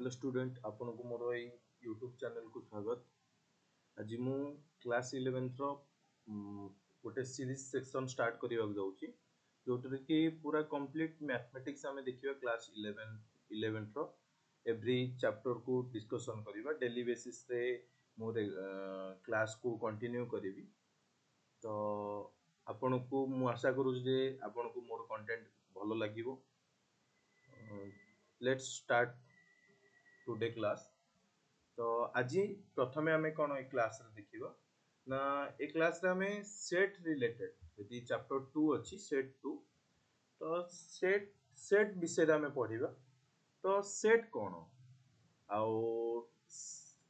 Hello student आपन को मोर ये यूट्यूब चैनल को स्वागत। आज मु क्लास 11th रो गोटे सीरीज सेक्शन स्टार्ट करबा जाउची जोटर कि पूरा कंप्लीट मैथमेटिक्स हमें देखिबा क्लास 11th रो एवरी चैप्टर को डिस्कशन करबा डेली बेसिस रे मोर क्लास को कंटिन्यू करबी। तो आपन को मु आशा करू जे आपन को मोर कंटेंट भलो लागिवो। Let's start today class. तो आज प्रथमे आमे कोन ए क्लास रे देखिबा ना ए क्लास रे आमे सेट रिलेटेड यदि चैप्टर 2 अछि सेट 2 तो सेट विषय रे आमे पढिबा। तो सेट कोन आउ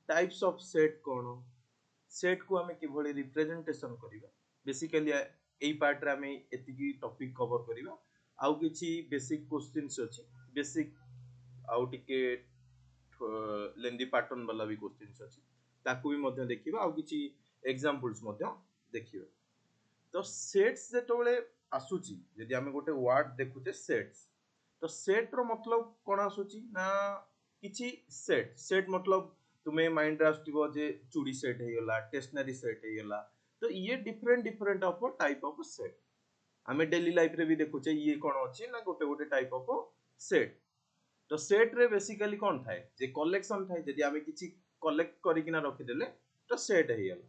टाइप्स ऑफ सेट कोन सेट को आमे किभली रिप्रेजेंटेशन करिबा बेसिकली एई पार्ट रे आमे एतिकी टॉपिक कवर करिबा। आउ किछि बेसिक क्वेश्चंस अछि बेसिक आउ टिके लेंदी पैटर्न वाला भी क्वेश्चंस अछि ताकू भी मध्य देखिबा आउ किछि एग्जांपल्स मध्य देखिबा। तो सेट्स जेतोले आसुची यदि हमें गोटे वर्ड देखुचे सेट्स तो सेट रो मतलब कोन आसुची ना किछि सेट मतलब तुमे माइंड रे आस्तिबो जे चूड़ी सेट हे गला स्टेशनरी सेट हे गला। तो ये different of type of set हमें डेली लाइफ रे भी देखुचे ये कोन अछि ना गोटे टाइप ऑफ सेट। तो सेट रे बेसिकली कोन थाए जे कलेक्शन थाए जदि हमें किछि कलेक्ट करि किना रखि देले तो सेट हे गला।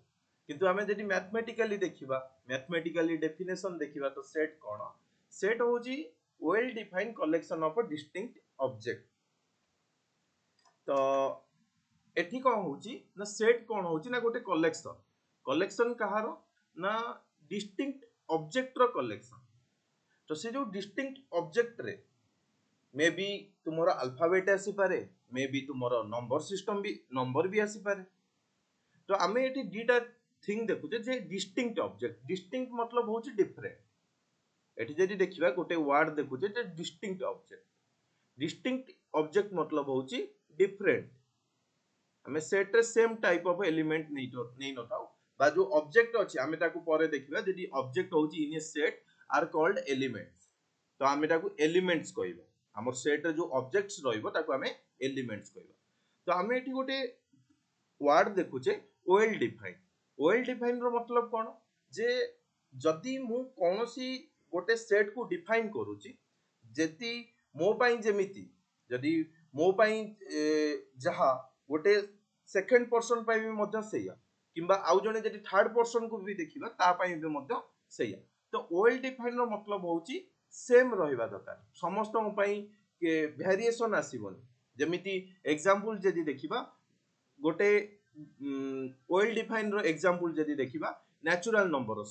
किंतु हमें जदि मैथमेटिकली देखिबा मैथमेटिकली डेफिनेशन देखिबा तो सेट कोन सेट होजी well defined collection of a distinct object. तो एठी कोन होची ना सेट कोन होची ना गोटे कलेक्शन कहारो ना डिस्टिंक्ट ऑब्जेक्ट रो कलेक्शन। तो से जो डिस्टिंक्ट ऑब्जेक्ट रे मे बी तुमरो अल्फाबेट आसी पारे मे बी तुमरो नंबर सिस्टम भी नंबर भी आसी पारे। तो आमे एठी डीटा थिंग देखुचे जे डिस्टिंक्ट ऑब्जेक्ट डिस्टिंक्ट मतलब होची डिफरेंट। एठी जदि देखिबा गोटे वर्ड देखुचे जे डिस्टिंक्ट ऑब्जेक्ट मतलब होची डिफरेंट। हमें सेट रे सेम टाइप ऑफ एलिमेंट नहीं नथाउ बा जो ऑब्जेक्ट अछि हमें ताकू परे देखिबा जदि ऑब्जेक्ट होची इन ए सेट आर कॉल्ड एलिमेंट्स। तो हमें ताकू एलिमेंट्स कहबा हमर सेट रे जो ऑब्जेक्ट्स रहइबो ताकू हमें एलिमेंट्स कहबा। तो हमें एठी गोटे वर्ड देखुचे वेल डिफाइंड रो मतलब कोन जे जदि मु कोनोसी गोटे सेट को डिफाइन करूची जेति मो पई जेमिति जदि मो पई जहा गोटे सेकंड पर्सन पई भी मध्य सेया किंबा आउ जने जदि थर्ड पर्सन को भी देखिबा ता पई भी मध्य सेया। तो वेल डिफाइंड रो मतलब होची सेम रहिबा दरकार समस्त पई के वेरिएशन आसीबोनी। जेमिति एग्जांपल जदि देखिबा गोटे वेल डिफाइंड रो एग्जांपल जदि देखिबा नेचुरल नंबर रो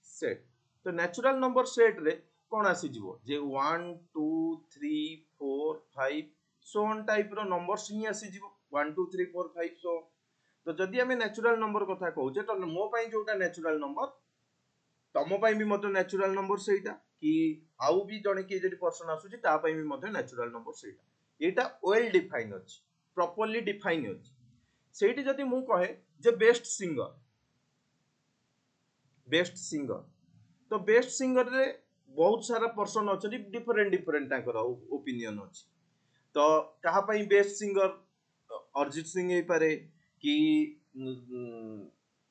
सेट तो नेचुरल नंबर सेट रे कोन आसी जिवो जे 1 2 3 4 5 सो ऑन टाइप रो नंबर्स ही आसी जिवो 1 2 3 4 5 सो। तो जदि हमें नेचुरल नंबर कथा कहूचे तो मो पई जोटा नेचुरल नंबर तमो पई भी मतो नेचुरल नंबर सेटा कि आउ भी जने के जदि पर्सन आसुची ता पई भी मतो नेचुरल नंबर सेटा एटा वेल डिफाइन अछि प्रॉपर्ली डिफाइन अछि। सेठी जदि मु कहे जे बेस्ट सिंगर तो बेस्ट सिंगर रे बहुत सारा पर्सन अछि डिफरेंट ताकर ओपिनियन अछि। तो कहा पई बेस्ट सिंगर अरिजीत सिंह हे पारे कि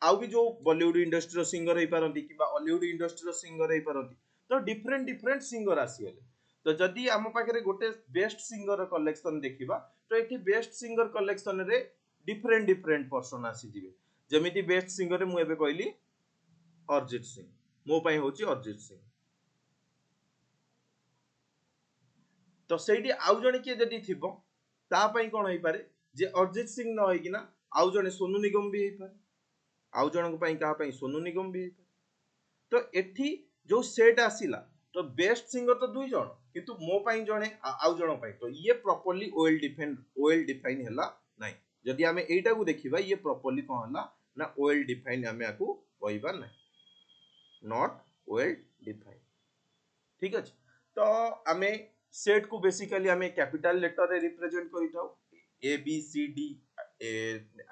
आउ भी जो बॉलीवुड इंडस्ट्री सिंगर हे पारंती कि हॉलीवुड इंडस्ट्री सिंगर हे पारंती। तो डिफरेंट सिंगर आसीगले। तो जदि आम पाखे गोटे बेस्ट सिंगर कलेक्शन देखिबा तो एठी बेस्ट सिंगर कलेक्शन रे डिफरेंट पर्सन आसी जिवे। जेमिति बेस्ट सिंगर रे मु एबे कहली अरिजीत सिंह मो पई होची अरिजीत सिंह। तो सेठी आउ जने के जदि थिबो ता पई कोन होई पारे जे अरिजीत सिंह न होई किना आउ जने सोनू निगम भी होई पारे आउ जन को पई कहा पई सोनू निगम भी होई पारे। तो एठी जो सेट आसीला तो बेस्ट सिंगर तो दुई जण किंतु मो पई जने आउ जण पई तो ये प्रॉपर्ली वेल डिफाइन हैला नाही। जदि हमें एटा को देखिबा ये प्रॉपर्ली कोन हला ना वेल डिफाइन हमें आकू कहबा नाही नॉट वेल डिफाइन। ठीक अछि। तो हमें सेट को बेसिकली हमें कैपिटल लेटर रे रिप्रेजेंट करिताउ ए बी सी डी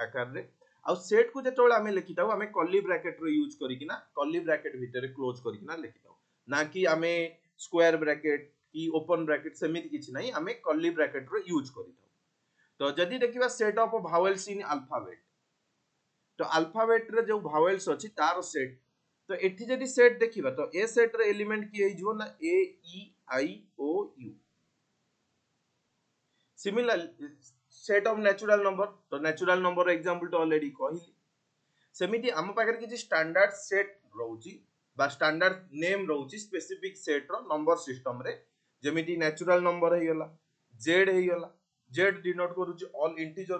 आकार रे आ सेट को जेतोले हमें लिखिताउ हमें कर्ली ब्रैकेट रो यूज करिकिना कर्ली ब्रैकेट भीतर क्लोज करिकिना लिखिताउ ना कि हमें स्क्वायर ब्रैकेट कि ओपन ब्रैकेट सेमिति किछि नाही आमे कर्ली ब्रैकेट रो यूज करिथौ तो जदी देखिबा set of vowels in alphabet तो अल्फाबेट रे जो भावेल्स अछि तार सेट तो एठी जदी सेट देखिबा तो ए सेट रे एलिमेंट की हेजो ना A E I O U similar set of natural number तो नेचुरल नंबर एग्जांपल तो ऑलरेडी कहिली सेमिति हम पाकर किछि स्टैंडर्ड सेट रहउची बा स्टैंडर्ड नेम रहउची स्पेसिफिक सेट रो नंबर सिस्टम रे जेमिति नेचुरल नंबर हे गेला जेड हे गेला जेड डिनोट करूची ऑल इंटीजर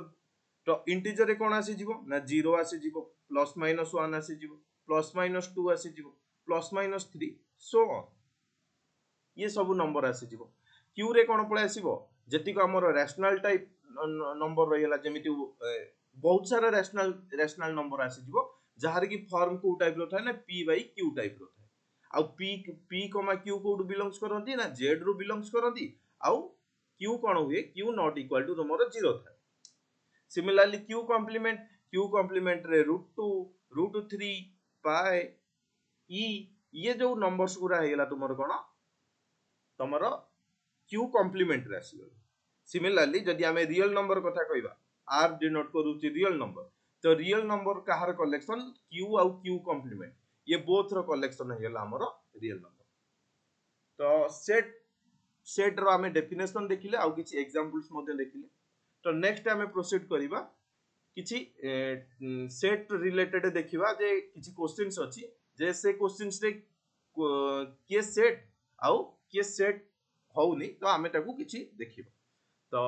तो इंटीजर रे कोन आसी जीवो ना 0 आसी जीवो प्लस माइनस 1 आसी जीवो प्लस माइनस 2 आसी जीवो प्लस माइनस 3 सो ऑन ये सब नंबर आसी जीवो क्यू रे कोन पळे आसीबो जेतिको हमर रैशनल टाइप नंबर रहिला जेमिति बहुत सारा रैशनल नंबर आसी जीवो जहार की फॉर्म को टाइप रो थाय ना p बाय q टाइप रो थाय आ p कमा q को बिलोंग्स करंती ना z रो बिलोंग्स करंती आ q कोन हुए q नॉट इक्वल टू तमरो 0 थाय सिमिलरली q कॉम्प्लीमेंट रे √2 √3 पाई e ये जो नंबर्स गुरा हेला तुमरो कोन तमरो q कॉम्प्लीमेंट रे आसी सिमिलरली जदि हमें रियल नंबर कथा कहबा r डिनोट करूची रियल नंबर तो रियल नंबर कहार कलेक्शन q आउ q कॉम्प्लीमेंट ये बोथ रो कलेक्शन हेला हमरो रियल नंबर तो सेट रो हमें डेफिनेशन देखिले आउ किछि एग्जांपल्स मध्ये देखिले तो नेक्स्ट हमें प्रोसीड करिबा किछि सेट रिलेटेड देखिबा जे किछि क्वेश्चंस अछि जे से क्वेश्चंस रे के सेट आउ के सेट होउनी तो हमें ताकू किछि देखिबा तो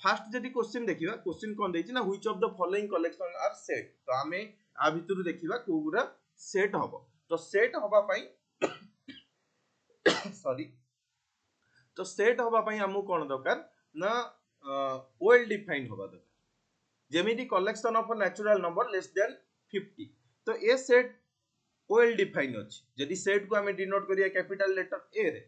फर्स्ट जदि क्वेश्चन देखिबा क्वेश्चन कोन दैछि ना which of the following collection are set तो हमें आ भितरु देखिबा कोगुरा सेट हबो तो सेट हबा पई सॉरी तो सेट हबा पई हमु कोन दरकार ना वेल डिफाइन हबा दरकार जेमिति collection of natural number less than 50 तो ए सेट वेल डिफाइन अछि जदि सेट को हमें डिनोट करिया कैपिटल लेटर ए रे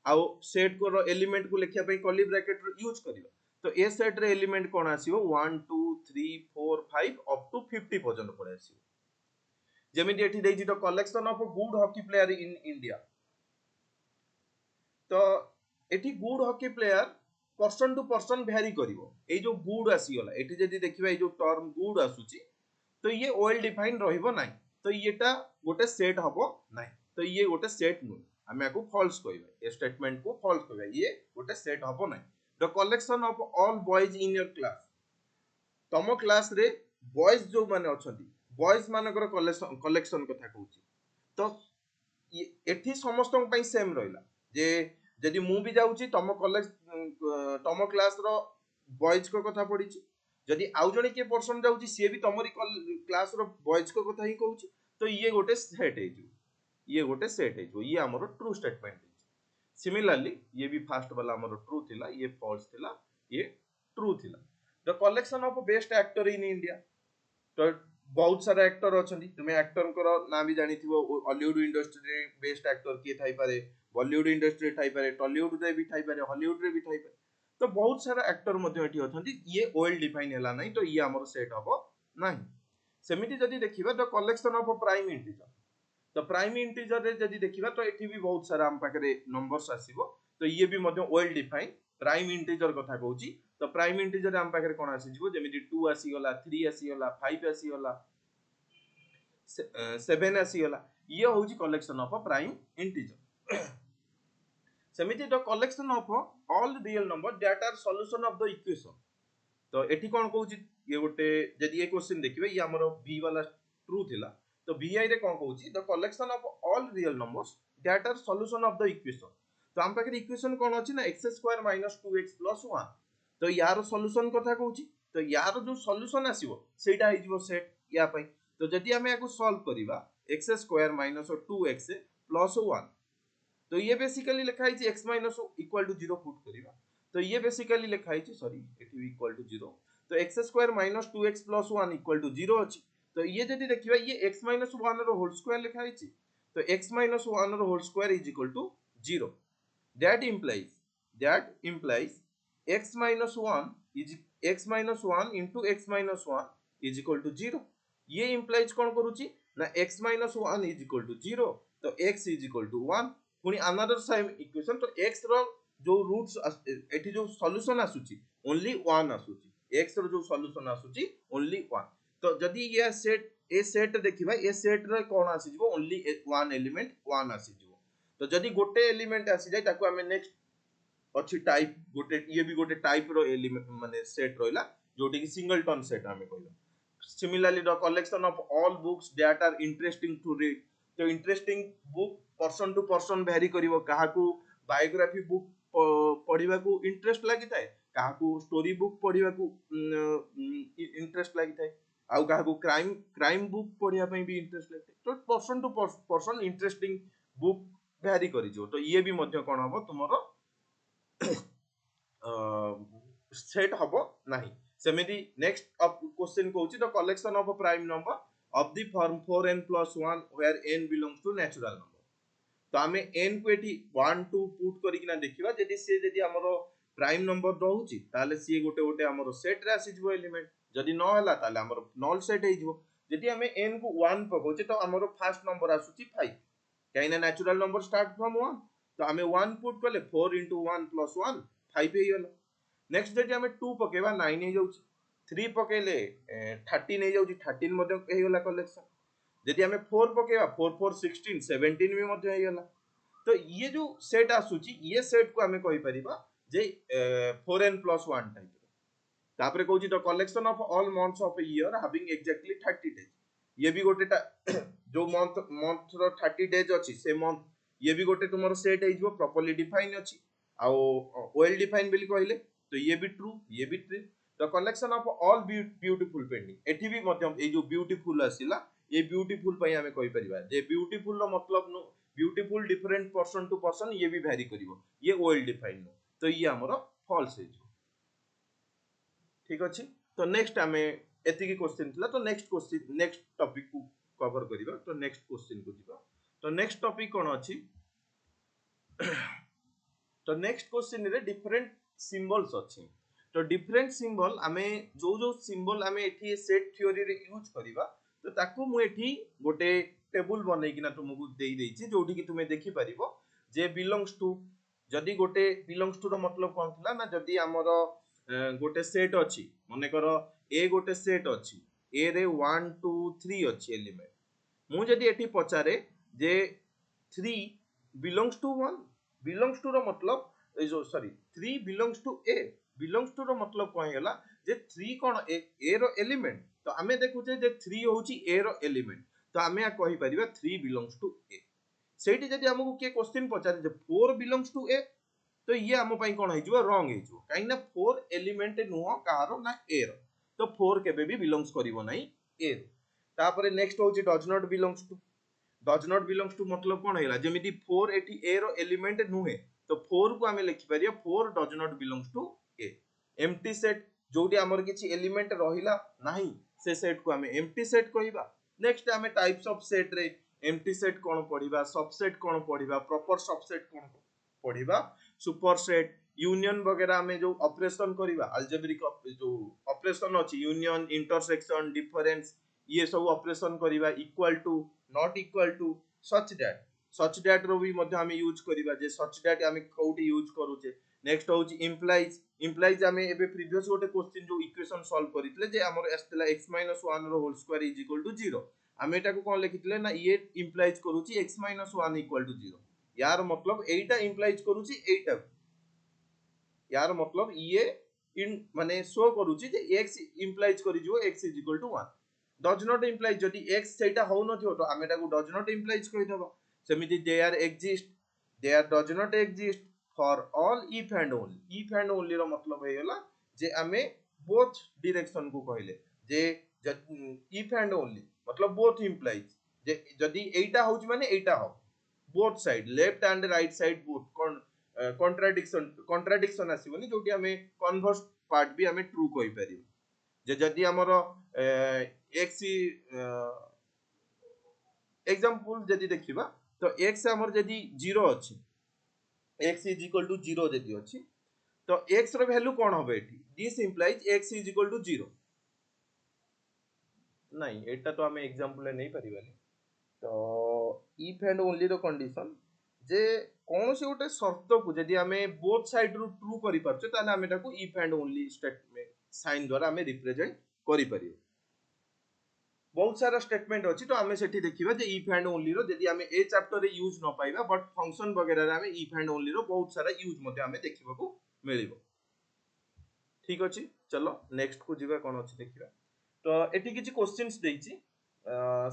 आउ सेट को एलिमेंट को लिखिया पई कर्ली ब्रैकेट रो यूज करियो तो ए सेट रे एलिमेंट कोन आसीबो 1 2 3 4 5 अप टू 50 पर्यंत पड़े आसीबो जेमिति एठी देइछि तो collection of good hockey player in India तो एठी good hockey player person to person vary करिवो ए जो गुड आसी गला एठी जदि देखिबा ए जो टर्म गुड आसुची तो ये वेल डिफाइन रहिबो नाही तो येटा गोटे सेट हबो नाही तो ये गोटे सेट नु हमें को फॉल्स कहबा ए स्टेटमेंट को फॉल्स कहबा ये गोटे सेट हबो नाही the collection of all boys in your class तम क्लास रे बॉयज जो माने अछंती बॉयज मानकर कलेक्शन कथा कहूची तो एठी समस्त पई सेम रहिला जे जदि मु भी जाउची तम कॉलेज तम क्लास रो बॉयज को कथा पढिची जदि आउ जने के पर्सन जाउची से भी तमरी क्लास रो बॉयज को कथा ही कहूची तो ये गोटे सेट हे जो ये गोटे सेट है जो ये हमरो ट्रू स्टेटमेंट है सिमिलरली ये भी फर्स्ट वाला हमरो ट्रू थिला ये फॉल्स थिला ये ट्रू थिला the collection of best actor in India तो बहुत सारा एक्टर अछंती तुमे एक्टर को नाम भी जानिथिबो हॉलीवुड इंडस्ट्री रे बेस्ट एक्टर के थाई पारे बॉलीवुड इंडस्ट्री रे थाई पारे टॉलीवुड रे भी थाई पारे हॉलीवुड रे भी थाई पारे तो बहुत सारा एक्टर मध्ये एठी अछंती ये वेल डिफाइन हैला नहीं तो ये हमरो सेट हबो नहीं सेमिति जदी देखिबा the collection of prime integer तो प्राइम इंटीजर रे जदी देखिबा तो एठी भी बहुत सारा हम पाकरे नंबर्स आसीबो तो ये भी मध्ये वेल डिफाइन प्राइम इंटीजर कथा कहूची तो प्राइम इंटीजर हम पाकरे कोन आसी जिवो जेमिति 2 आसी गला 3 आसी गला 5 आसी गला 7 आसी गला ये होची कलेक्शन ऑफ प्राइम इंटीजर सेमिति the collection of all real number that are solution of the equation तो एठी कोन कहूची ये गोटे जदी ए क्वेश्चन देखिबे ये हमरो बी वाला ट्रू थिला तो vi रे कोन कहूची the collection of all real numbers that are solution of the equation तो हम पाखे इक्वेशन कोन अछि ना x² - 2x + 1 तो यार सॉल्यूशन कथा कहूची तो यार जो सॉल्यूशन आसीबो सेटा हे जिवो सेट या पई तो जदी हमें याको सॉल्व करिबा x² - 2x + 1 तो ये बेसिकली लिखा है x - इक्वल टू 0 पुट करिबा तो ये बेसिकली लिखा है सॉरी एटी इक्वल टू 0 तो x² - 2x + 1 इक्वल टू 0 अछि तो ये जदी देखिबा ये x - 1 रो होल स्क्वायर लिखा है तो x - 1 रो whole square is equal to 0 that implies x - 1 is x - 1 into x - 1 is equal to 0 ये implies कोन करूची ना x - 1 is equal to 0 तो x is equal to 1 पुनी अनदर सेम इक्वेशन तो x रो जो रूट्स एठी जो सॉल्यूशन आसुची ओनली 1 आसुची x रो जो सॉल्यूशन आसुची ओनली 1 तो जदी ये सेट ए सेट देखिबा ए सेट रे कोन आसी जिवो ओनली 1 एलिमेंट 1 आसी जिवो तो जदी गोटे एलिमेंट आसी जाय ताको हमें नेक्स्ट अच्छी टाइप गोटे ये भी गोटे टाइप रो एलिमेंट माने सेट रोइला जोटी की सिंगलटन सेट हमें कहलो similarly the collection of all books that are interesting to read तो interesting book person to person vary करिवो काहाकू बायोग्राफी बुक पढिबा को इंटरेस्ट लागि थाए काहाकू स्टोरी बुक पढिबा को इंटरेस्ट लागि थाए आउ काहाकू क्राइम बुक पढिया पई भी इंटरेस्ट लागि थाए तो person to person interesting book very करि जो तो ये भी मध्य कोन हबो तुमरो सेट हबो नाही सेमिति नेक्स्ट क्वेश्चन कहूची the collection of a prime number of the form 4n plus 1 where n belongs to natural number तो आमे n को एठी 1 2 पुट करी किना देखिबा जदी से जदी हमरो प्राइम नंबर रहूची ताले सी गोटे गोटे हमरो सेट रे आसी जबो एलिमेंट जदी न हला ताले हमरो नल सेट हे जबो जदी हमें n को 1 पकोचे तो हमरो फर्स्ट नंबर आसुची 5 काइना नेचुरल नंबर स्टार्ट फ्रॉम 1 तो हमें 1 पुट कले 4 into 1 plus 1 5 हे गेला नेक्स्ट जदी हमें 2 पकेबा 9 हे जाउची 3 पकेले 13 हे जाउची 13 मध्ये हे गेला कलेक्शन जदी हमें 4 पकेबा 4 4 16 17 भी मध्ये हे गेला तो ये जो सेट आसुची ये सेट को हमें कहि परिबा जे 4n plus 1 टाइप तापरे कहूची the collection of all months of a year having exactly 30 days ये भी गोटे जो मंथ रो 30 डेज अछि से मंथ ये भी गोटे तुमरो सेट हे जबो प्रॉपर्ली डिफाइन अछि आ वेल डिफाइन बिल कहले तो ये भी ट्रू ये भी true the collection of all beautiful painting एठी भी मध्यम ए जो ब्यूटीफुल आसिला ये ब्यूटीफुल पई हमें कहि परिबा जे ब्यूटीफुल रो मतलब no beautiful different person to person ये भी वेरी करिवो ये वेल डिफाइन नो तो ये हमरो फॉल्स हे जो ठीक अछि तो नेक्स्ट हमें एति की क्वेश्चन थिला तो नेक्स्ट टॉपिक को कवर करिबा तो नेक्स्ट क्वेश्चन को दिबा तो नेक्स्ट टॉपिक कोन अछि तो नेक्स्ट क्वेश्चन रे डिफरेंट सिंबल्स अछि तो डिफरेंट सिंबल हमें जो जो सिंबल हमें एठी सेट थ्योरी रे यूज करिबा तो ताकू मु एठी गोटे टेबल बनै किना तुमको देई देछि जोठी कि तुमे देखि परिबो जे बिलोंग्स टू जदी गोटे बिलोंग्स टू रो मतलब कोन थिला ना जदी हमरो गोटे सेट अछि माने करो ए गोटे सेट अछि ए रे 1 2 3 अछि एलिमेंट मु जदी एठी पचारे जे 3 बिलोंग्स टू 1 बिलोंग्स टू रो मतलब ए जो sorry 3 belongs to A belongs to रो मतलब कोन गेला जे 3 कोन ए रो एलिमेंट तो हमें देखु जे 3 होची ए रो एलिमेंट तो हमें आ कहि परिबा 3 बिलोंग्स टू ए सेठी जदी हमकु के क्वेश्चन पचारे जे 4 बिलोंग्स टू ए तो ये हम पई कोन हे जिवो रॉन्ग हे जिवो काई ना 4 एलिमेंट नुहो कारो ना ए रो तो 4 केबे भी बिलोंग्स करिवो नाही ए रो तापरे नेक्स्ट होची डज नॉट बिलोंग्स टू मतलब कोन हेला जेमिति 4 एठी ए रो एलिमेंट नुहे तो 4 को हमें लिखि परिया 4 does not belongs to A empty set जोटी हमर किछि एलिमेंट रहिला नाही से सेट को हमें एम्प्टी सेट कहिबा नेक्स्ट हमें टाइप्स ऑफ सेट रे एम्प्टी सेट कोन पढिबा सबसेट कोन पढिबा प्रॉपर सबसेट कोन पढिबा सुपर सेट यूनियन वगैरह में जो ऑपरेशन करिबा अलजेब्रिक जो ऑपरेशन अछि यूनियन इंटरसेक्शन डिफरेंस ये सब ऑपरेशन करिबा equal to not equal to such that रो भी मध्ये हम यूज करिबा जे सच दैट हम कोठी यूज करूचे नेक्स्ट होची इंप्लाइज हमें एबे प्रीवियस गोटे क्वेश्चन जो इक्वेशन सॉल्व करितले जे हमर एस्तेला x - 1 रो whole square is equal to 0 हम एटा को कोन लिखितले ना ये इंप्लाइज करूची x - 1 इक्वल टू 0 यार मतलब एटा इंप्लाइज करूची एटा यार मतलब ये इन माने शो करूची जे x इंप्लाइज करि जो x is equal to 1 does not implies जदी x सेटा हो न थियो तो हम एटा को डज नॉट इंप्लाइज कहि देबा सेमिति they are does not exist for all if and only रो मतलब हे गेला जे हमें बोथ डायरेक्शन को कहले जे इफ एंड ओनली मतलब बोथ इंप्लाइज जे जदी एटा होची माने एटा हो both side left and right side both contradiction आसीबनी जोटी हमें कन्वर्स पार्ट भी हमें ट्रू कहि परिबो जे जदी हमरो x एग्जांपल जदी देखिबा तो x हमर जदी 0 अछि x इज इक्वल टू 0 जदी अछि तो x रो वैल्यू कोन होबे एठी this implies x is equal to 0 नहीं एटा तो हमें एग्जांपल नै परिबानी तो इफ एंड ओनली रो कंडीशन जे कौन से गोटे शर्त को जदि आमे बोथ साइड रु ट्रू करि परछे ताले आमे ताको if and only statement sign द्वारा आमे रिप्रेजेंट करि परियो। बहुत सारा स्टेटमेंट अछि तो आमे सेठी देखिबा जे इफ एंड ओनली रो जदि आमे ए चैप्टर रे यूज न पाइबा बट फंक्शन वगैरह रे आमे इफ एंड ओनली रो बहुत सारा यूज मध्ये आमे देखिबा को मिलिबो। ठीक अछि चलो नेक्स्ट को जिबा कोन अछि देखिबा। तो एठी किछि क्वेश्चंस देइछि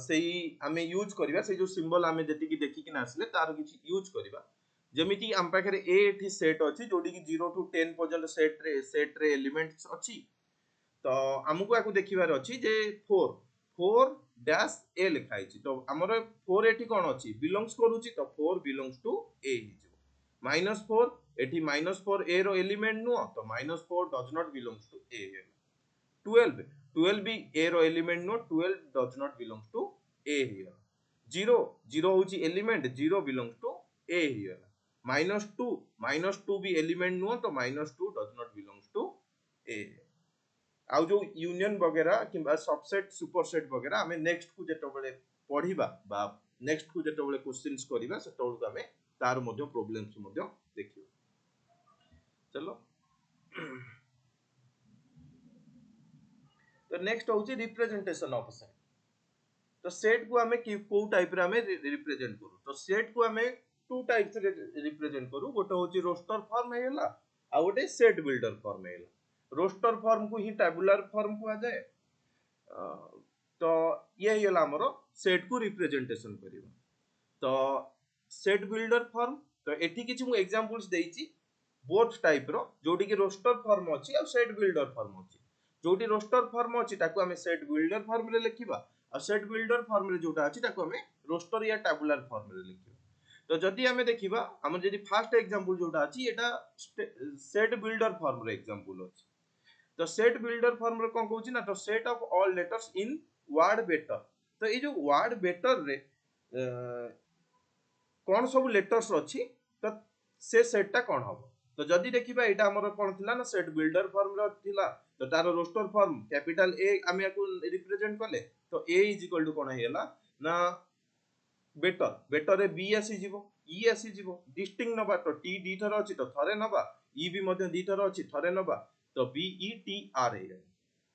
सेही आमे यूज करिबा से जो सिंबल आमे जेति की देखि कि ना आसले तार किछि यूज करिबा। जेमिति आम पाखरे ए एठी सेट अछि जोडी की 0 टू 10 पर्यंत सेट रे एलिमेंट्स अछि। तो हमकु आकु देखिबार अछि जे 4 डैश ए लिखा अछि तो हमर 4 एठी कोन अछि बिलोंग्स करूछि तो 4 बिलोंग्स टू ए हिजो -4 एठी -4 ए रो एलिमेंट नो तो -4 does not belongs to A. 12 भी ए रो एलिमेंट नो 12 does not belongs to A here. 0 होची element 0 belongs to A here. -2 भी एलिमेंट नो तो -2 does not belongs to A. आउ जो यूनियन वगैरह किंबा सबसेट सुपरसेट वगैरह हमें नेक्स्ट को जेतो बेले पढिबा बा नेक्स्ट को जेतो बेले क्वेश्चंस करिबा सेतो को हमें तार मध्ये प्रॉब्लम्स मध्ये देखियो। चलो तो नेक्स्ट होची रिप्रेजेंटेशन ऑफ सेट। तो सेट को हमें को टाइप रे हमें रिप्रेजेंट करू तो सेट को हमें टू टाइप्स रे रिप्रेजेंट करू गोटे होची रोस्टर फॉर्म हेला आ गोटे सेट बिल्डर फॉर्म हेला। रोस्टर फॉर्म को ही टेबुलर फॉर्म को आ जाए तो ये हेला हमरो सेट को रिप्रेजेंटेशन करिबा। तो सेट बिल्डर फॉर्म तो एठी किछि मु एग्जांपल्स देइछि बोथ टाइप रो जोटी की रोस्टर फॉर्म अछि आ सेट बिल्डर फॉर्म अछि। जोटी रोस्टर फॉर्म अछि ताको हमें सेट बिल्डर फॉर्म रे लिखिबा आ सेट बिल्डर फॉर्म रे जोटा अछि ताको हमें रोस्टर या टेबुलर फॉर्म रे लिखिबा। तो जदि हमें देखिबा हमर जदि फर्स्ट एग्जांपल जोटा अछि एटा सेट बिल्डर फॉर्म रे एग्जांपल अछि। तो सेट बिल्डर फॉर्म रे कोन कहउछि ना तो set of all letters in word better. तो ए जो वर्ड बेटर रे कोन सब लेटर्स अछि तो से सेटटा कोन हबो। तो जदि देखिबा एटा हमर कोन थिला ना सेट बिल्डर फॉर्म रे थिला तो तार रोस्टर फॉर्म कैपिटल ए आमे याकू रिप्रेजेंट करले तो ए इज इक्वल टू कोन हेला ना बेटर रे बी आसी जीवो ई आसी जीवो डिस्टिंग नबा तो टी डी थर अछि तो थरे नबा ई भी मध्ये दी थर अछि थरे नबा तो B E T R A.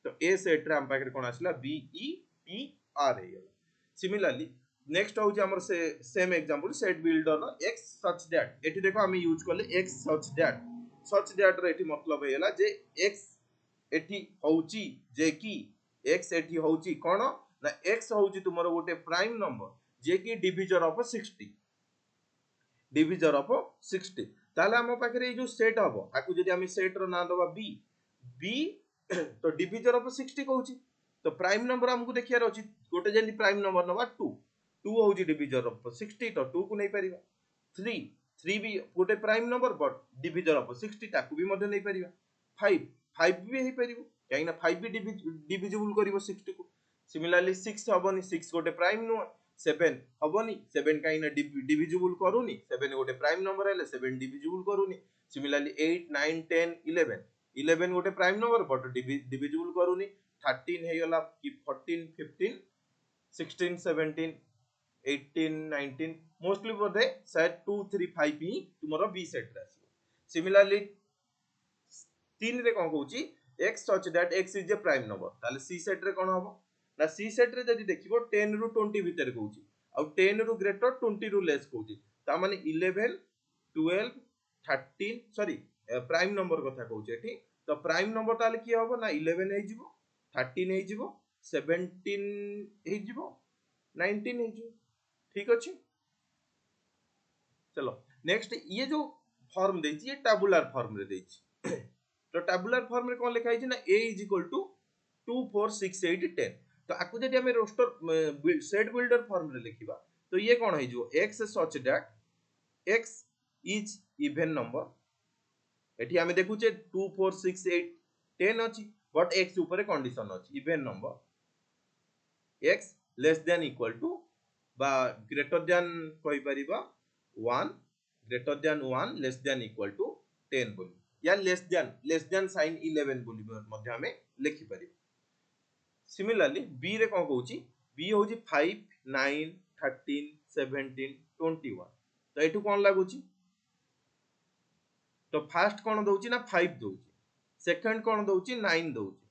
तो ए सेट रे हम पाखरे कोन आसला B E T R A. Similarly next हो हमर से same example set builder x such that एठी देखो हम यूज करले x सच दैट रे एठी मतलब हेला जे x एठी होउची जे की x एठी होउची कोन ना x होउची तुमरो गोटे प्राइम नंबर जे की डिविजर ऑफ 60 ताले हम पाखरे ए जो सेट हबो आकु जदि हम सेट रो नाम दबा b तो डिविजर ऑफ 60 कहउची तो प्राइम नंबर हमकु देखियार अछि गोटे जेनी प्राइम नंबर नबा 2 होउची डिविजर ऑफ 60 तो 2 को नै परिबा। 3 भी गोटे prime number but divisor of 60 ताकु भी मध्ये नै परिबा। 5 भी हे परिबो काई ना 5 भी डिविजिबल करिवो 60 को। सिमिलरली 6 हबनी 6 गोटे प्राइम नो 7 हबनी 7 काई ना डिविजिबल करूनी 7 गोटे प्राइम नंबर हेले 7 डिविजिबल करूनी। सिमिलरली 8 9 10 11 गोटे प्राइम नंबर बट डिविजिबल करूनी 13 हे गला कि 14 15 16 17 18 19 मोस्टली बोधे शायद 2 3 5 ही तुमरो बी सेट रे आसी। सिमिलरली 3 रे कोन कहउची x such that x is a prime number ताले सी सेट रे कोन हबो ना सी सेट रे जदि देखिबो 10 रु 20 भीतर कहउची आ 10 रु ग्रेटर 20 रु लेस कहउची ता माने 11 12 13 सॉरी प्राइम नंबर कथा कहउची एठी तो प्राइम नंबर ताले की हबो ना 11 हे जिवो 13 हे जिवो 17 हे जिवो 19 हे जिवो। ठीक अछि चलो नेक्स्ट ये जो फॉर्म देछि ये टेबुलर फॉर्म रे देछि। तो टेबुलर फॉर्म रे कोन लिखा हिछि ना a इज इक्वल टू 2 4 6 8 10 तो आकु जदि हमें रोस्टर सेट बिल्डर फॉर्म रे लिखिबा तो ये कोन हे जो x such that x is even number एठी हमें देखु जे 2 4 6 8 10 अछि बट x ऊपर कंडीशन अछि even number x less than equal to बा ग्रेटर देन कहि परिबा 1 greater than 1 less than equal to 10 बोली या लेस देन साइन 11 बोली मध्ये हमें लिखि परिबा। सिमिलरली b रे कोन कहउची b होची 5 9 13 17 21 तो एठू कौन लगुच तो फास्ट कौन दौची ना 5 दौची सेकंड कौन दौची 9 दौची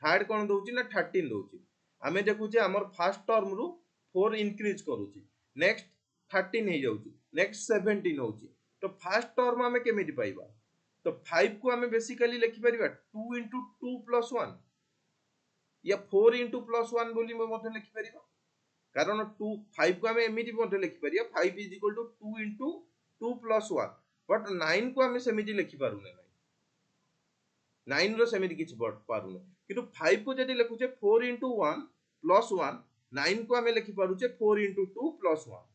थर्ड कौन दौची ना 13 दौची आमे देखुचे हमर फर्स्ट टर्म रु 4 इंक्रीज करूची नेक्स्ट 13 हे जाउची नेक्स्ट 17 होची तो फर्स्ट टर्म आमे केमिति पाइबा तो 5 को आमे बेसिकली लिखि परिबा 2 into 2 plus 1 या 4 into plus 1 बोली मते लिखि परिबा कारण 2 5 को आमे एमिति मते लिखि परिबा 5 is equal to 2 into 2 plus 1 but 9 को आमे सेमिति लिखि पारु नै 9 रो सेमिति किछि पारु नै किंतु 5 को जदि लिखुचे 4 into 1 plus 1 9 को आमे लिखि पारुचे 4 into 2 plus 1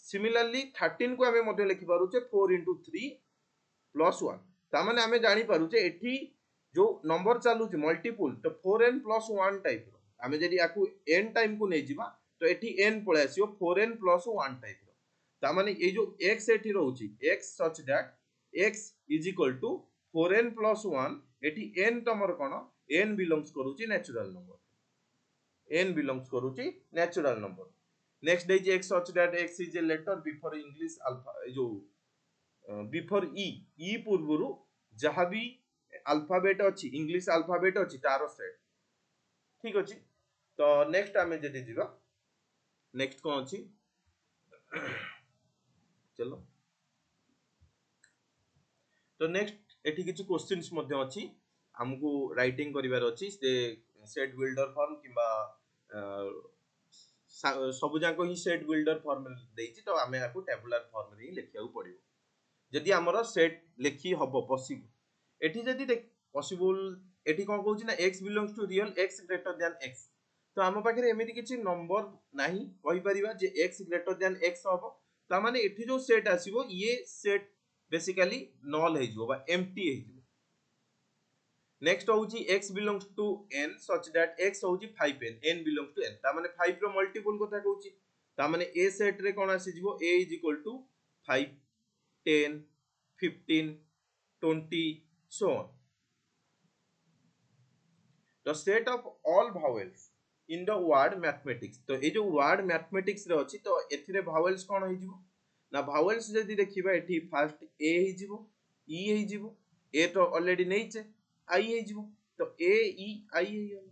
सिमिलरली 13 को आमे मते लिखि पारुचे 4 into 3 plus 1 ता माने आमे जानि पारुचे एठी जो नंबर चालू छि मल्टीपल तो 4n plus 1 टाइप रो आमे जदि याकू n टाइम को नै जिबा तो एठी n पळे आसीओ 4n plus 1 टाइप रो ता माने ए जो x एठी रहउछि x such that x is equal to 4n plus 1 एठी n तमर कोन n belongs करूछि नेचुरल नंबर n belongs करूछि natural number next is x such that x is a letter before english alpha जो before ई पूर्वरु जहाँ भी alphabet अच्छी English alphabet अच्छी तार सेट ठीक अच्छी तो नेक्स्ट आमे जदि जीवा नेक्स्ट कौन अच्छी चलो तो नेक्स्ट एठी किछि क्वेश्चंस मध्ये अच्छी हमकु राइटिंग करिवार अच्छी से सेट बिल्डर फॉर्म किबा सब जाको ही सेट बिल्डर फॉर्म देछि तो आमे आको टेबुलर फॉर्म रे लिखिया पड़िबो जदि हमर सेट लिखि हबो पॉसिबल एठी जदि देख पॉसिबल एठी कोन कहउछि ना x belongs to real x greater than x तो हम पाखरे एमिति किछि नंबर नाही कहि परिबा जे x ग्रेटर देन x हबो ता माने एठी जो सेट आसीबो ये सेट बेसिकली नल हे जिवो बा एम्प्टी हे जिवो नेक्स्ट होउछि x belongs to n such that x होउछि 5n n belongs to n ता माने 5 रो मल्टीपल कथा कहउछि ता माने a सेट रे कोन आसी जिवो a is equal to 5 10 15 20 so on the set of all vowels in the word mathematics तो ए जो word mathematics रे अछि तो एथिरे vowels कोन होई जिवो ना vowels जदि देखिबा एठी फर्स्ट a हेई जिवो e हेई जिवो a तो ऑलरेडी नैचे i हेई जिवो तो a e i hay Gayle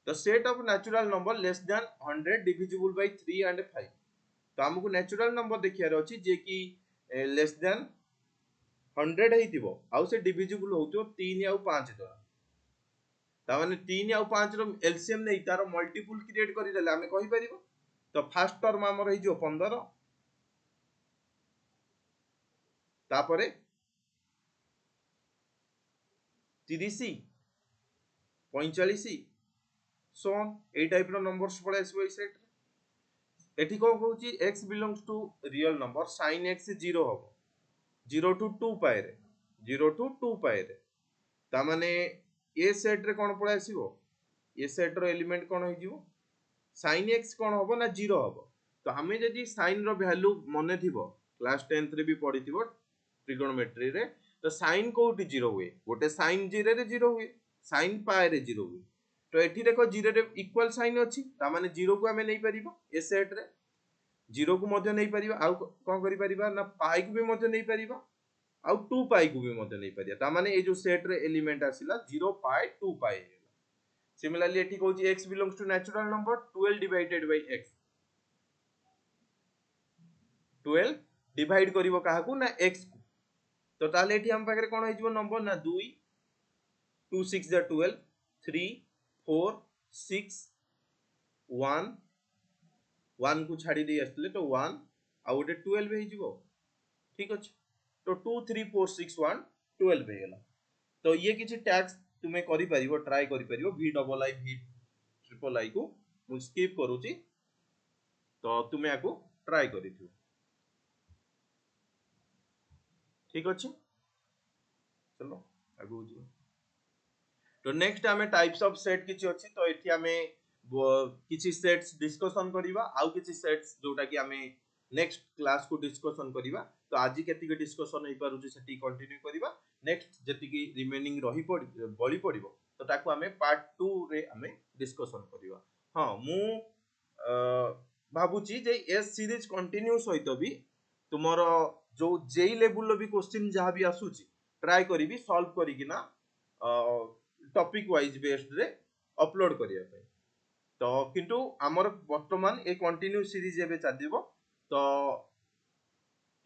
the set of natural number less than 100 divisible by 3 and 5 तो हमको नेचुरल नंबर देखियार अछि जे कि लेस देन 100 हेतिबो आउ से डिविजिबल होतो 3 या 5 द्वारा ता माने 3 या 5 रो एलसीएम नै तारो मल्टीपल क्रिएट करि देले हमें कहि परिबो तो फर्स्ट टर्म हमर हे जो 15 तापरे 30 45 सोन ए टाइप रो नंबर्स पळे आसीबो ए सेट एठी को कहउची x belongs to real number sin x 0 हबो 0 to 2 पाए रे 0 to 2 पाए रे ता माने ए सेट रे कोन पळे आसीबो ए सेट रो एलिमेंट कोन होई जिवो sin x कोन हबो ना 0 हबो तो हमें जदी sin रो वैल्यू मने थिबो क्लास 10th रे भी पढिथिबो ट्रिगोनोमेट्री रे तो sin कोठी 0 हुए गोटे sin 0 रे 0 हुए sin पाए रे 0 हुए तो एठी देखो 0 रे इक्वल साइन अछि ता माने 0 को हमें नै परिबो ए सेट रे 0 को मध्य नै परिबा आउ कोन करि परिबा ना पाई को भी मध्य नै परिबा आउ 2 पाई को भी मध्य नै परिबा ता माने ए जो सेट रे एलिमेंट आसिला 0 पाई 2 पाई सिमिलरली एठी कहउची x belongs to natural number 12 divided by x 12 divide करिवो काहा को ना x को तो ताले एठी हम पाखरे कोन होई जिवो नंबर ना 2 2 6 जा 12 3 4 6 1 1 को छाडी दे आस्तले तो 1 आ गोटे 12 हे जिवो ठीक अछि तो 2 3 4 6 1 12 हे गेला तो ये किछि टैक्स तुमे करि परिबो ट्राई करि परिबो v double I v triple I को मु स्किप करूची तो तुमे आको ट्राई करिथियो ठीक अछि चलो आगु जो तो नेक्स्ट हमें टाइप्स ऑफ सेट किछि अछि तो एठी हमें किछि सेट्स डिस्कशन करिवा आउ किछि सेट्स जोटा कि हमें नेक्स्ट क्लास को डिस्कशन करिवा तो आज केति के डिस्कशन होई पारु जे सेठी कंटिन्यू करिवा नेक्स्ट जेति कि रिमेनिंग रही बळी पड़िबो तो ताको हमें पार्ट 2 रे हमें डिस्कशन करिवा हां मु भाबुची जे एस सीरीज कंटिन्यू सहित भी तुमर जो जेई लेवल भी क्वेश्चन जहाँ भी आसूची ट्राई करी सॉल्व करिकिना टॉपिक वाइज बेस्ड रे अपलोड करिया पे तो किंतु आमर वर्तमान ए कंटिन्यू सीरीज एबे चलिबो तो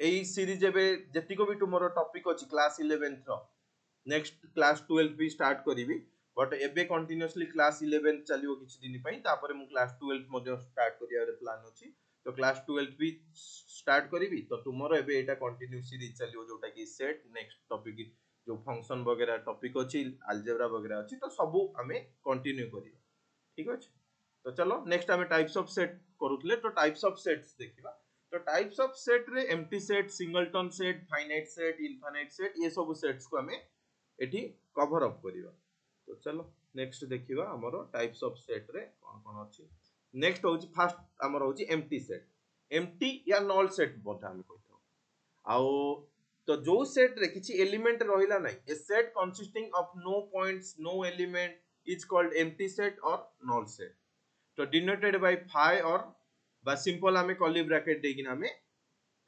एई सीरीज एबे जेतिको भी तुमर टॉपिक अछि क्लास 11th रो नेक्स्ट क्लास 12 भी स्टार्ट करिवि बट एबे कंटिन्यूअसली क्लास 11 चलियो किछि दिन पई तापर मु क्लास 12 मध्ये स्टार्ट करिया रे प्लान अछि तो क्लास 12 भी स्टार्ट करिवि तो तुमरो एबे एटा कंटिन्यू सीरीज चलियो जोटा कि सेट नेक्स्ट टॉपिक जो फंक्शन वगैरह टॉपिक अछि अलजेब्रा वगैरह अछि तो सबु हमें कंटिन्यू करियो ठीक अछि तो चलो नेक्स्ट हमें टाइप्स ऑफ सेट करूथले तो टाइप्स ऑफ सेट्स देखिबा तो टाइप्स ऑफ सेट रे empty set singleton set finite set infinite set ये सब सेट्स को हमें एठी कवर अप करिवा तो चलो नेक्स्ट देखिबा हमरो टाइप्स ऑफ सेट रे कोन कोन अछि नेक्स्ट होची फर्स्ट हमरो होची एम्प्टी या नल सेट बोधा हम कहथो आउ तो जो सेट रे किछि एलिमेंट रहिला नै a set consisting of no points no element is called empty set or null set तो डिनोटेड बाय फाइ और बा सिंपल हमें कर्ली ब्रैकेट देकिन हमें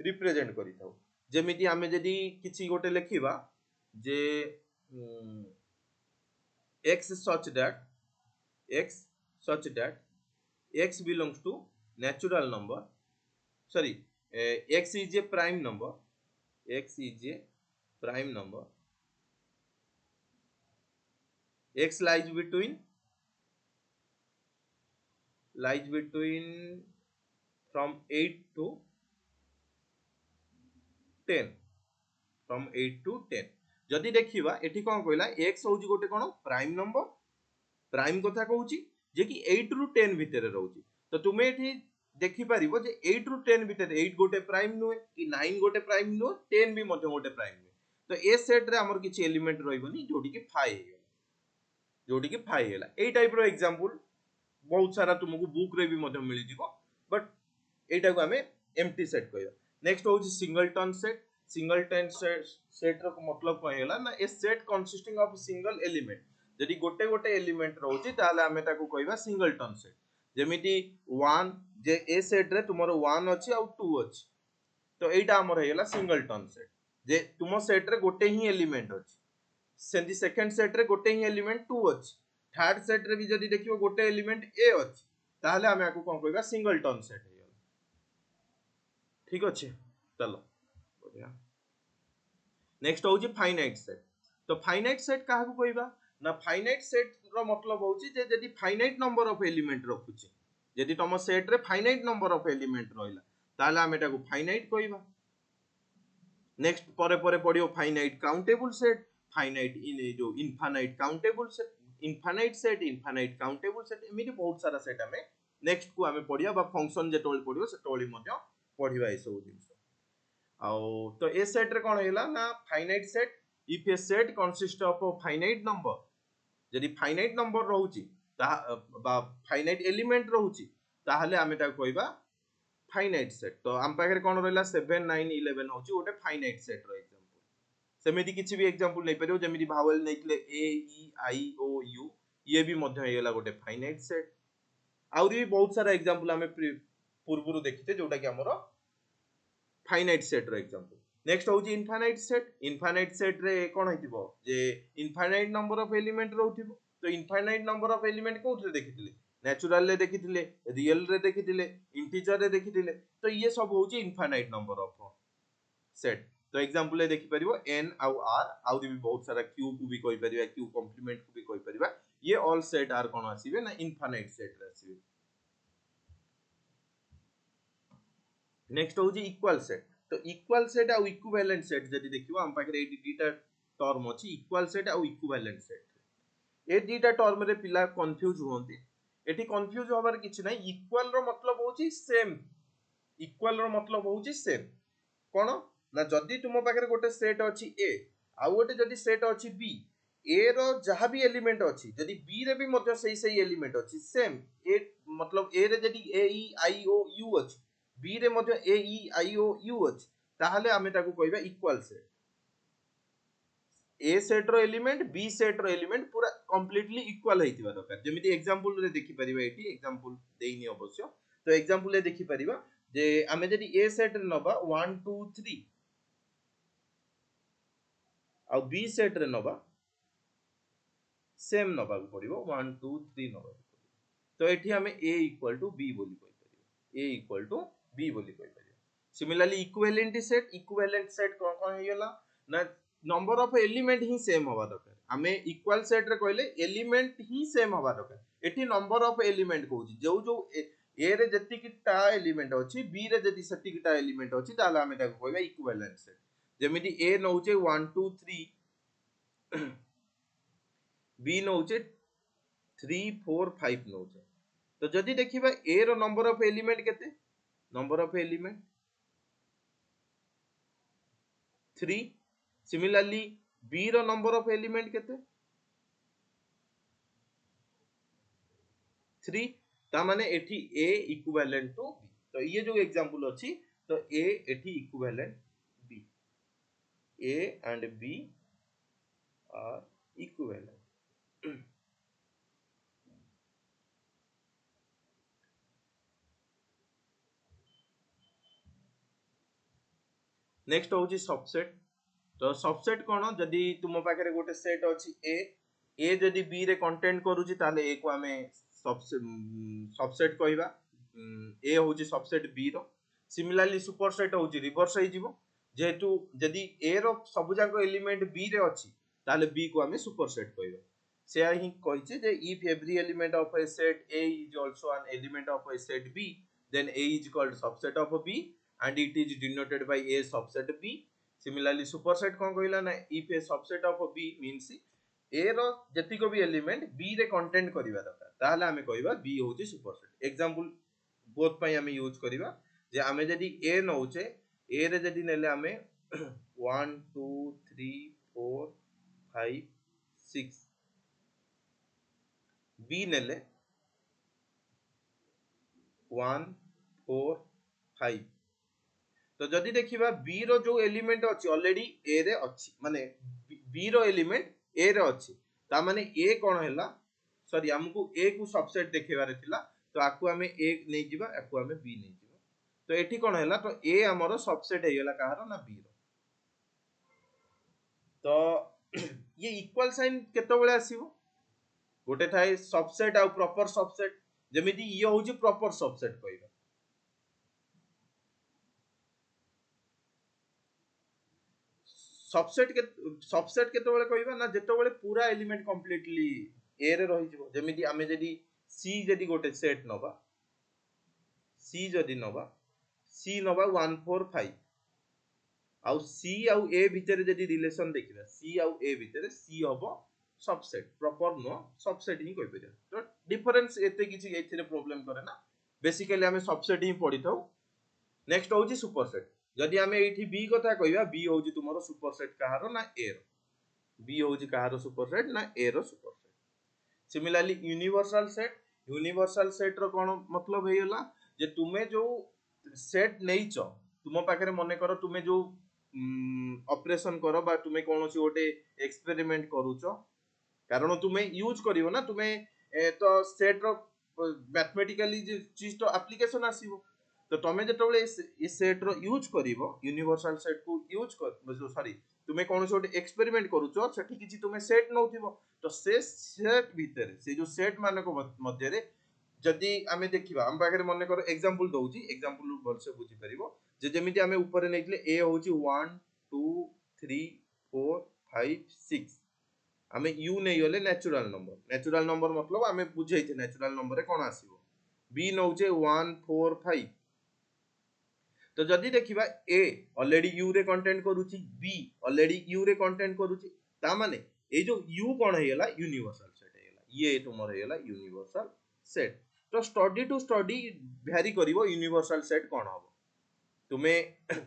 रिप्रेजेंट करि थाउ जेमिति हमें जदी किछि गोटे लेखिबा जे x such that x belongs to natural number sorry x is a prime number x is a prime number x lies between from 8 to 10 from 8 to 10 जदि देखिबा एठी कोन कहला x होउची गोटे कोन प्राइम नंबर प्राइम कथा कहूची जे कि 8 रु 10 भितर रहउची तो तुमे एठी देखि परिबो जे 8 रु 10 भितर 8 गोटे प्राइम नुए कि 9 गोटे प्राइम नुए 10 भी मध्ये गोटे प्राइम नुए तो ए सेट रे हमर किछि एलिमेंट रहइबनी जोडी कि 5 जोडी कि 5 हैला ए टाइप रो एग्जांपल बहुत सारा तुमको बुक रे भी मध्ये मिलि जिवो बट एटा को हमें एम्प्टी सेट कहया नेक्स्ट होची सिंगलटन सेट रो मतलब कोन हैला ना a set consisting of single element जदि गोटे गोटे एलिमेंट रहउची ताले हमें ताको कहबा सिंगलटन सेट जेमिति 1 जे ए सेट रे तुमरो 1 अछि आ 2 अछि तो एटा हमर हैला सिंगलटन सेट जे तुम सेट रे गोटे ही एलिमेंट अछि सेंदी सेकंड सेट रे गोटे ही एलिमेंट 2 अछि थर्ड सेट रे भी जदि देखियो गोटे एलिमेंट ए अछि ताले हमें आको कोन कहबा सिंगलटन सेट हैला ठीक अछि चलो बढ़िया नेक्स्ट होची फाइनाइट सेट तो फाइनाइट सेट काहा को कहबा ना फाइनाइट सेट रो मतलब होची जे जदि फाइनाइट नंबर ऑफ एलिमेंट रखुची जदि तुम सेट रे फाइनाइट नंबर ऑफ एलिमेंट रहिला ताले हम एटा को फाइनाइट कहबा नेक्स्ट परे परे पडियो फाइनाइट काउंटेबल सेट फाइनाइट इन जो infinite countable set infinite countable set एमिति बहुत सारा सेट हमें नेक्स्ट को हमें पडिया बा फंक्शन जे टोल पडियो से टोली मध्ये पढिबा ए सब जिंस आउ तो ए सेट रे कोन हैला ना finite set if A set consist of a finite number जदि फाइनाइट नंबर रहउची ता बा फाइनाइट एलिमेंट रहउची ताहले हमें ता कहबा फाइनाइट सेट तो हम पाखरे कोन रहला 7 9 11 होची ओटे फाइनाइट सेट रो एग्जांपल सेमिति किछि भी एग्जांपल नै परियो जेमिति vowel नैकले A E I O you ये भी मध्ये हैला गोटे फाइनाइट सेट आउरी भी बहुत सारा एग्जांपल हमें पूर्वरु देखिते जोटा कि हमरो फाइनाइट सेट रो एग्जांपल नेक्स्ट होची इनफाइनाइट सेट रे कोन हेतिबो जे इनफाइनाइट नंबर ऑफ एलिमेंट रहउथिबो तो इनफाइनाइट नंबर ऑफ एलिमेंट कोथरे देखिथिले नेचुरल रे देखिथिले रियल रे देखिथिले इंटीजर रे देखिथिले तो ये सब होची इनफाइनाइट नंबर ऑफ सेट तो एग्जांपल ले देखि परिबो n आउ r आउ भी बहुत सारा q को भी कहि परिबा q कॉम्प्लीमेंट को भी कहि परिबा ये ऑल सेट आर कोन आसीबे ना इनफाइनाइट सेट रे आसीबे नेक्स्ट होची इक्वल सेट तो इक्वल सेट आ इक्विवेलेंट सेट जदि देखिबो हम पाखरे एडी डीटा टर्म अछि इक्वल सेट आ इक्विवेलेंट सेट ए डीटा टर्म रे पिला कंफ्यूज होंती एठी कंफ्यूज होबार किछ नै इक्वल रो मतलब होची सेम इक्वल रो मतलब होची सेम कोन ना जदि तुम पाखरे गोटे सेट अछि ए आ गोटे जदि सेट अछि बी ए रो जहां भी एलिमेंट अछि जदि बी रे भी मध्ये सही एलिमेंट अछि सेम ए मतलब ए रे जदि ए ई आई ओ यू अछि बी रे मध्ये ए ई आई ओ यू अछि ताहले हमें ताको कहबा इक्वल सेट ए सेट रो एलिमेंट बी सेट रो एलिमेंट पूरा कंप्लीटली इक्वल हेतिबा दरकार जेमिति एग्जांपल रे देखि परिबा एठी एग्जांपल देइनी अवश्य तो एग्जांपल देखि परिबा जे आमे जदि ए सेट रे नबा 1 2 3 आ बी सेट रे नबा सेम नबा को पड़िबो 1 2 3 नबा तो एठी आमे a इक्वल टू b बोली कहि परिबो a इक्वल टू b बोली कहि परिबो सिमिलरली इक्विवेलेंट सेट कोन कोन हेयला ना number of element he same होबा दरकार आमे इक्वल सेट रे कहले एलिमेंट ही सेम होबा दरकार एठी नंबर ऑफ एलिमेंट कहूची जो जो ए रे जति किटा एलिमेंट अछि बी रे जति सति किटा एलिमेंट अछि ताले आमे ताको कहबा इक्विवेलेंट सेट जेमिति a नउचे 1 2 3 b नउचे 3 4 5 नउचे तो जदि देखिबा a रो नंबर ऑफ एलिमेंट केते number of element 3 similarly b रो नंबर ऑफ एलिमेंट केते 3 ता माने एठी a इक्विवेलेंट टू b तो ये जो एग्जांपल अछि तो a एठी equivalent b a and b are equivalent next होची सबसेट तो सबसेट कोन जदी तुम पाखरे गोटे सेट अछि ए जदी बी रे कंटेंट करूची ताले ए को हमें सबसेट कहबा ए होची सबसेट बी रो सिमिलरली सुपरसेट होची रिवर्स होई जिवो जेहेतु जदी ए रो सब जाको एलिमेंट बी रे अछि ताले बी को हमें सुपरसेट कहबा से ही कहिचे जे if every element of a set A is also an element of a set B then A is called subset of B and it is denoted by a subset b similarly superset kon कहला ना if a subset of b means a रो जति को भी element b रे content करिवा दरकार ताहले हमें कहबा b होची सुपरसेट एग्जांपल बोथ पई हमें यूज करिवा जे हमें जदी a नउचे a रे जदी नेले हमें 1 2 3 4 5 6 b नेले 1 4 5 तो जदि देखिबा b रो जो एलिमेंट अछि ऑलरेडी a रे अछि माने b रो एलिमेंट a रे अछि ता माने a कोन हैला सॉरी हमकु a को सबसेट देखेबारे थिला तो आकु हमें a नै जिबा आकु हमें b नै जिबा तो एठी कोन हैला तो a हमरो सबसेट हेयला कहारो ना b रो तो ये इक्वल साइन केतो बेले आसीबो गोटे थाए सबसेट आ प्रॉपर सबसेट जेमिति ये होची प्रॉपर सबसेट कहबा सबसेट केते बेले कहबा ना जेते बेले पूरा एलिमेंट कंप्लीटली ए रे रहि जिवो जेमिति आमे जदी सी जदी गोटे सेट नबा सी जदी नबा सी नबा 1 4 5 आउ सी आउ ए भितरे जदी रिलेशन देखिबा सी आउ ए भितरे सी हबो सबसेट प्रॉपर नो सबसेट ही कहि परिया तो डिफरेंस एते किछि एथिरे प्रॉब्लम करे ना बेसिकली हमें सबसेट ही पढि थाउ नेक्स्ट होची सुपरसेट जदि हमें एठी बी कथा कहबा बी होची तुमरो सुपरसेट कहारो ना ए रो बी होची कहारो सुपरसेट ना ए रो सुपरसेट सिमिलरली यूनिवर्सल सेट रो कोन मतलब हेयला जे तुमे जो सेट नेइचो तुम पाखरे मने करो तुमे जो ऑपरेशन करो बा तुमे कोनोसी गोटे एक्सपेरिमेंट करूचो कारण तुमे यूज करिवो ना तुमे तो सेट रो मैथमेटिकली जे चीज तो एप्लीकेशन आसीबो तो तमे जेतबेले ए सेट रो यूज करिवो यूनिवर्सल सेट को यूज कर सॉरी तुमे कोन छोटे एक्सपेरिमेंट करूचो सेठी किछि तुमे सेट नउथिबो तो से सेट भीतर से जो सेट माने को मध्य रे जदी हमें देखिबा हम पाखरे मने करो एग्जांपल दउची एग्जांपल भल से बुझी परिबो जे जेमिति हमें ऊपर नेइतले ए होची 1 2 3 4 5 6 हमें u नै होले नेचुरल नंबर मतलब हमें बुझैते नेचुरल नंबर रे कोन आसीबो b नउचे 1 4 5 तो जदि देखिबा a ऑलरेडी u रे कंटेंट करूची b ऑलरेडी u रे कंटेंट करूची ता माने ए जो u कोन हेला यूनिवर्सल सेट हेला ये तुमर हेला यूनिवर्सल सेट तो स्टडी टू स्टडी भ्यारी करिवो यूनिवर्सल सेट कोन हबो तुमे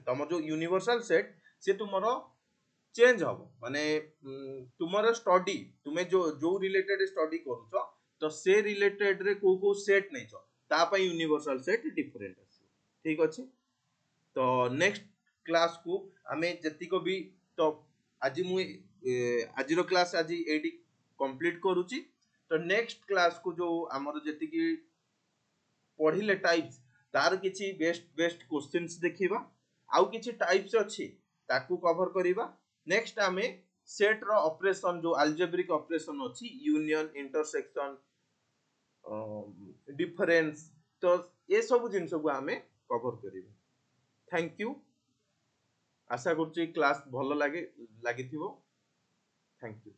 तम जो यूनिवर्सल सेट से तुमरो चेंज हबो माने तुमरो स्टडी तुमे जो जो रिलेटेड स्टडी करूचो तो से रिलेटेड रे को सेट नै छ ता पय यूनिवर्सल सेट डिफरेंट अछि ठीक अछि तो नेक्स्ट क्लास को हमें जति को भी तो आज मु आज रो क्लास आज एडी कंप्लीट करूची तो नेक्स्ट क्लास को जो हमर जति की पढिले टाइप्स तार किछि बेस्ट बेस्ट क्वेश्चंस देखिबा आउ किछि टाइप्स अछि ताकू कवर करिबा नेक्स्ट आमे सेट रो ऑपरेशन जो अलजेब्रिक ऑपरेशन अछि यूनियन इंटरसेक्शन डिफरेंस तो ये सब जिन को आमे कवर करिबा थैंक यू आशा करछि क्लास भलो लागे लागिथिबो थैंक यू